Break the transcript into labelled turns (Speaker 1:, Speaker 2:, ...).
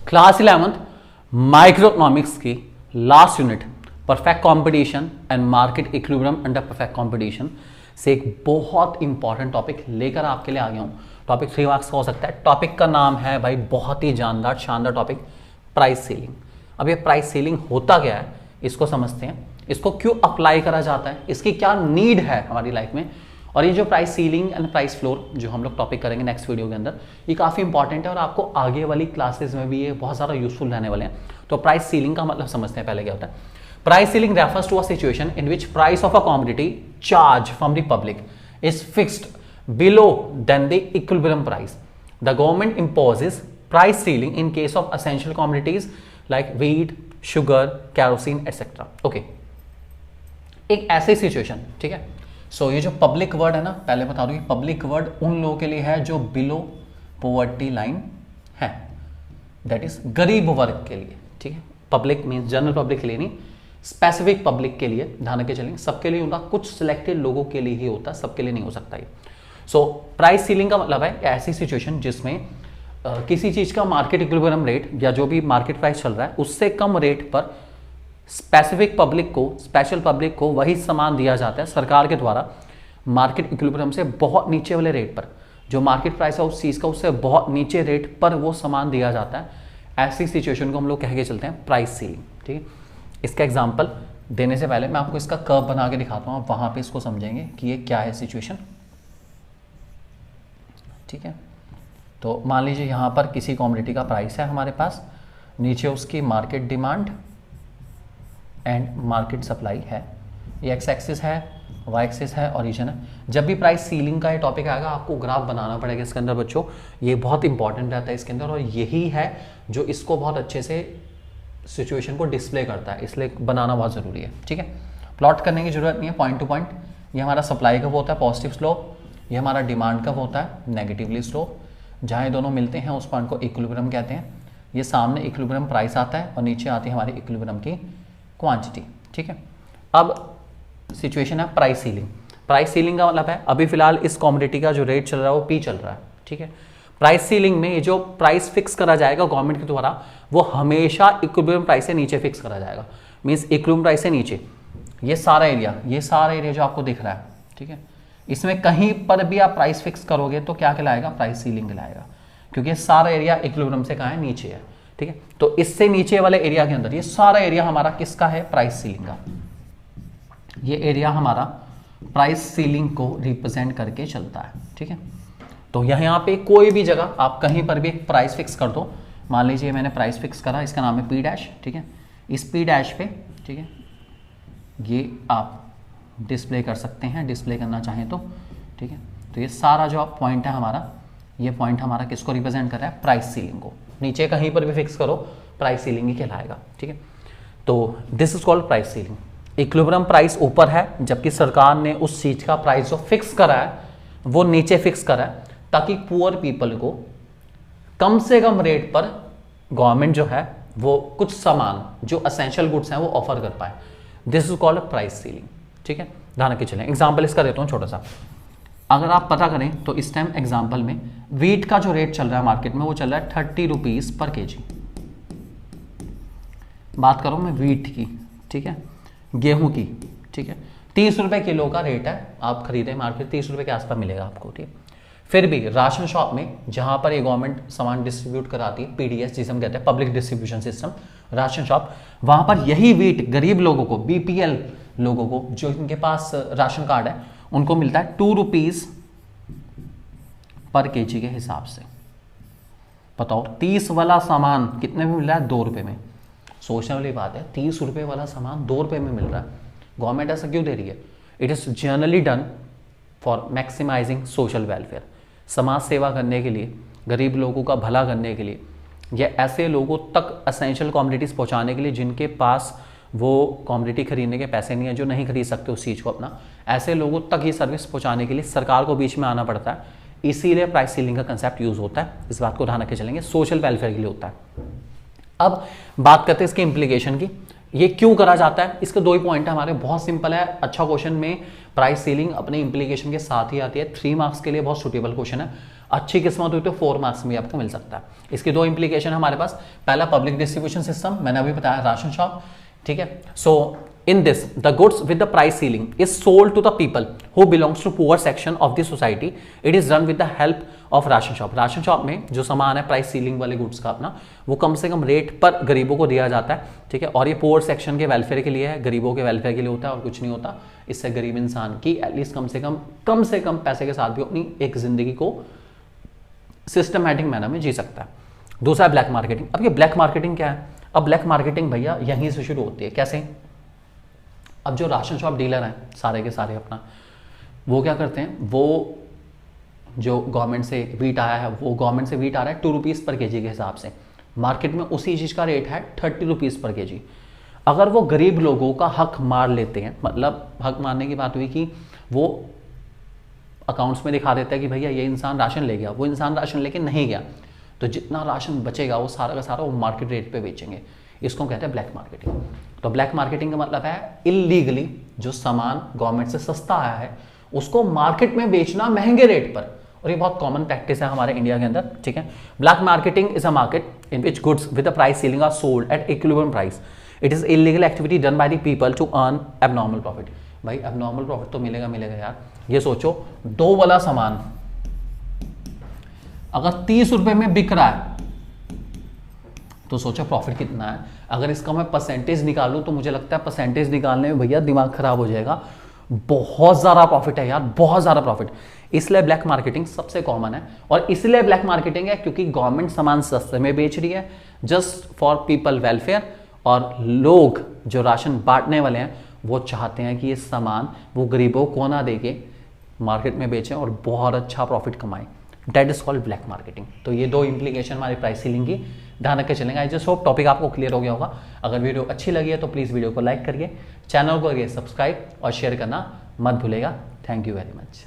Speaker 1: Class 11th micro economics की last unit perfect competition and market equilibrium under perfect competition से एक बहुत important topic लेकर आपके लिए आ गया हूं। टॉपिक 3 मार्क्स का हो सकता है। टॉपिक का नाम है भाई बहुत ही जानदार शानदार टॉपिक, प्राइस सीलिंग। अब ये प्राइस सीलिंग होता क्या है इसको समझते हैं, इसको क्यों अप्लाई करा जाता है, इसकी क्या नीड है हमारी लाइफ में, और ये जो price ceiling and price floor जो हम लोग टॉपिक करेंगे नेक्स्ट वीडियो के अंदर, ये काफ़ी इंपॉर्टेंट है और आपको आगे वाली क्लासेस में भी ये बहुत ज़्यादा यूजफुल रहने वाले हैं। तो प्राइस सीलिंग का मतलब समझते हैं पहले क्या होता है। Price ceiling refers to a situation in which price of a commodity charge from the public is fixed below than the equilibrium price. The government imposes price ceiling in case of essential commodities like wheat, sugar, kerosene, etc. Okay. एक ऐसी situation, ठीक है। सो ये जो public word है ना, पहले बता दूं, पब्लिक वर्ड उन लोगों के लिए है जो बिलो पॉवर्टी लाइन है, दैट इज गरीब वर्ग के लिए, ठीक है। पब्लिक मीन्स जनरल पब्लिक के लिए नहीं, स्पेसिफिक पब्लिक के लिए, ध्यान के चलेंगे, सबके लिए होता, कुछ सिलेक्टेड लोगों के लिए ही होता, सबके लिए नहीं हो सकता ये। सो प्राइस सीलिंग का मतलब है ऐसी सिचुएशन जिसमें किसी चीज का मार्केट इक्विलिब्रियम रेट या जो भी मार्केट प्राइस चल रहा है उससे कम रेट पर स्पेसिफिक पब्लिक को, स्पेशल पब्लिक को वही सामान दिया जाता है सरकार के द्वारा मार्केट इक्विलिब्रियम से बहुत नीचे वाले रेट पर, जो मार्केट प्राइस है उस चीज का उससे बहुत नीचे रेट पर वो सामान दिया जाता है। ऐसी सिचुएशन को हम लोग कह के चलते हैं प्राइस सीलिंग, ठीक है। इसका एग्जाम्पल देने से पहले मैं आपको इसका कर्व बना के दिखाता हूँ, आप वहां पर इसको समझेंगे कि ये क्या है सिचुएशन, ठीक है। तो मान लीजिए यहाँ पर किसी कमोडिटी का प्राइस है हमारे पास, नीचे उसकी market demand and market supply है, ये एक्स एक्सिस है, वाई एक्सिस है, ओरिजिन है। जब भी प्राइस सीलिंग का ये टॉपिक आएगा आपको ग्राफ बनाना पड़ेगा इसके अंदर बच्चों, ये बहुत इंपॉर्टेंट रहता है इसके अंदर, और यही है जो इसको बहुत अच्छे से सिचुएशन को डिस्प्ले करता है, इसलिए बनाना बहुत ज़रूरी है, ठीक है। प्लॉट करने की जरूरत नहीं है, पॉइंट टू पॉइंट। ये हमारा सप्लाई कब होता है, पॉजिटिव स्लोप, ये हमारा डिमांड कब होता है, नेगेटिवली स्लोप। जहाँ ये दोनों मिलते हैं उस पॉइंट को इक्विलिब्रियम कहते हैं। ये सामने इक्विलिब्रियम प्राइस आता है और नीचे आती है हमारी इक्विलिब्रियम की क्वांटिटी, ठीक है। अब सिचुएशन है प्राइस सीलिंग। प्राइस सीलिंग का मतलब है अभी फिलहाल इस कमोडिटी का जो रेट चल रहा है वो पी चल रहा है, ठीक है। प्राइस सीलिंग में ये जो प्राइस फिक्स करा जाएगा गवर्नमेंट के द्वारा वो हमेशा इक्विलिब्रियम प्राइस से नीचे फिक्स करा जाएगा, मीन्स इक्विलिब्रियम प्राइस से नीचे। ये सारा एरिया जो आपको दिख रहा है, ठीक है, इसमें कहीं पर भी आप प्राइस फिक्स करोगे तो क्या कहलाएगा, प्राइस सीलिंग कहलाएगा, क्योंकि सारा एरिया इक्विलिब्रियम से कहाँ है, नीचे है, ठीक है। तो इससे नीचे वाले एरिया के अंदर ये सारा एरिया हमारा किसका है, प्राइस सीलिंग का। ये एरिया हमारा प्राइस सीलिंग को रिप्रेजेंट करके चलता है, ठीक है। तो यहाँ पे कोई भी जगह आप कहीं पर भी एक प्राइस फिक्स कर दो, मान लीजिए मैंने प्राइस फिक्स करा, इसका नाम है पी डैश, ठीक है। इस पी डैश पे, ठीक है, ये आप डिस्प्ले कर सकते हैं, डिस्प्ले करना चाहें तो, ठीक है। तो ये सारा जो पॉइंट है हमारा, ये पॉइंट हमारा किसको रिप्रेजेंट कर रहा है, प्राइस सीलिंग को। नीचे कहीं पर भी फिक्स करो प्राइस सीलिंग ही कहलाएगा, ठीक है। तो this is called price ceiling. Equilibrium price ऊपर है जबकि सरकार ने उस चीज का प्राइस जो फिक्स करा है वो नीचे फिक्स करा है ताकि पुअर पीपल को कम से कम रेट पर गवर्नमेंट जो है वो कुछ सामान जो एसेंशियल गुड्स हैं वो ऑफर कर पाए। This is called price ceiling, ठीक है। ध्यान रखिए चलें, एग्जाम्पल इसका देता हूं छोटा सा। अगर आप पता करें तो इस टाइम एग्जाम्पल में वीट का जो रेट चल रहा है मार्केट में वो चल रहा है 30 रुपीज पर केजी। बात करूं मैं वीट की, ठीक है, गेहूं की, ठीक है। 30 रुपए किलो का रेट है, आप खरीदें मार्केट 30 रुपए के आसपास मिलेगा आपको, ठीक है। फिर भी राशन शॉप में जहां पर ये गवर्नमेंट सामान डिस्ट्रीब्यूट कराती है, पीडीएस जिसे हम कहते हैं public distribution system, ration shop, वहां पर यही वीट गरीब लोगों को, बीपीएल लोगों को जो इनके पास राशन कार्ड है उनको मिलता है 2 रुपीज पर केजी के हिसाब से। बताओ 30 वाला सामान कितने में मिल रहा है, 2 रुपए में। सोचने वाली बात है, 30 रुपए वाला सामान 2 रुपए में मिल रहा है, गवर्नमेंट ऐसा क्यों दे रही है? It is generally done for maximising social welfare, समाज सेवा करने के लिए, गरीब लोगों का भला करने के लिए, या ऐसे लोगों तक एसेंशियल कमोडिटीज पहुंचाने के लिए जिनके पास वो कमोडिटी खरीदने के पैसे नहीं है, जो नहीं खरीद सकते उस चीज़ को अपना, ऐसे लोगों तक ये सर्विस पहुंचाने के लिए सरकार को बीच में आना पड़ता है, इसीलिए प्राइस सीलिंग का कंसेप्ट यूज होता है। इस बात को ध्यान रख के चलेंगे, सोशल वेलफेयर के लिए होता है। अब बात करते हैं इसके इंप्लीकेशन की, ये क्यों करा जाता है। इसके 2 ही पॉइंट है हमारे, बहुत सिंपल है। अच्छा क्वेश्चन में प्राइस सीलिंग अपने इंप्लीकेशन के साथ ही आती है, 3 मार्क्स के लिए बहुत सुटेबल क्वेश्चन है। अच्छी किस्मत हुई तो 4 मार्क्स में आपको मिल सकता है। इसके दो इंप्लीकेशन हमारे पास, पहला पब्लिक डिस्ट्रीब्यूशन सिस्टम, मैंने अभी बताया राशन शॉप, ठीक है। सो in this the goods with the price ceiling is sold to the people who belongs to poor section of the society. It is done with the help of ration shop. Ration shop में जो सामान है price ceiling वाले goods का अपना, वो कम से कम rate पर गरीबों को दिया जाता है, ठीक है। और ये पुअर सेक्शन के वेलफेयर के लिए है, गरीबों के वेलफेयर के लिए होता है और कुछ नहीं होता। इससे गरीब इंसान की एटलीस्ट कम से कम पैसे के साथ भी अपनी एक जिंदगी को सिस्टमैटिक मैनर में जी सकता है। दूसरा ब्लैक मार्केटिंग। अब ये ब्लैक मार्केटिंग क्या है? अब ब्लैक मार्केटिंग भैया यहीं से शुरू होती है। कैसे? अब जो राशन शॉप डीलर हैं सारे के सारे अपना, वो क्या करते हैं, वो जो गवर्नमेंट से वीट आया है, वो गवर्नमेंट से वीट आ रहा है 2 रुपीज़ पर केजी के हिसाब से, मार्केट में उसी चीज़ का रेट है 30 रुपीज़ पर केजी। अगर वो गरीब लोगों का हक मार लेते हैं, मतलब हक मारने की बात हुई कि वो अकाउंट्स में दिखा देता है कि भैया ये इंसान राशन ले गया, वो इंसान राशन लेके नहीं गया, तो जितना राशन बचेगा वो सारा का सारा वो मार्केट रेट पे बेचेंगे। इसको कहते हैं ब्लैक मार्केटिंग। तो ब्लैक मार्केटिंग का मतलब है इल्लीगली जो सामान गवर्नमेंट से सस्ता आया है उसको मार्केट में बेचना महंगे रेट पर, और ये बहुत कॉमन प्रैक्टिस है हमारे इंडिया के अंदर, ठीक है। Black marketing is a market in which goods with the price ceiling are sold at equilibrium price. It is illegal activity done by the people to earn abnormal profit. भाई abnormal profit तो मिलेगा यार। ये सोचो 2 वाला सामान अगर 30 रुपए में बिक रहा है तो सोचो प्रॉफिट कितना है। अगर इसका मैं परसेंटेज निकालूं तो मुझे लगता है परसेंटेज निकालने में भैया दिमाग खराब हो जाएगा। बहुत ज़्यादा प्रॉफिट है यार, बहुत ज़्यादा प्रॉफिट। इसलिए ब्लैक मार्केटिंग सबसे कॉमन है, और इसलिए ब्लैक मार्केटिंग है क्योंकि गवर्नमेंट सामान सस्ते में बेच रही है जस्ट फॉर पीपल वेलफेयर, और लोग जो राशन बांटने वाले हैं वो चाहते हैं कि ये सामान वो गरीबों को ना दे के मार्केट में बेचें और बहुत अच्छा प्रॉफिट कमाएं। That is called black marketing. तो ये 2 इंप्लीकेशन हमारी प्राइस सीलिंग की ध्यान रख के चलेंगे। आई जस्ट होप टॉपिक आपको क्लियर हो गया होगा। अगर वीडियो अच्छी लगी है तो प्लीज़ वीडियो को लाइक करिए, चैनल को करिए सब्सक्राइब और शेयर करना मत भूलेगा। Thank you very much.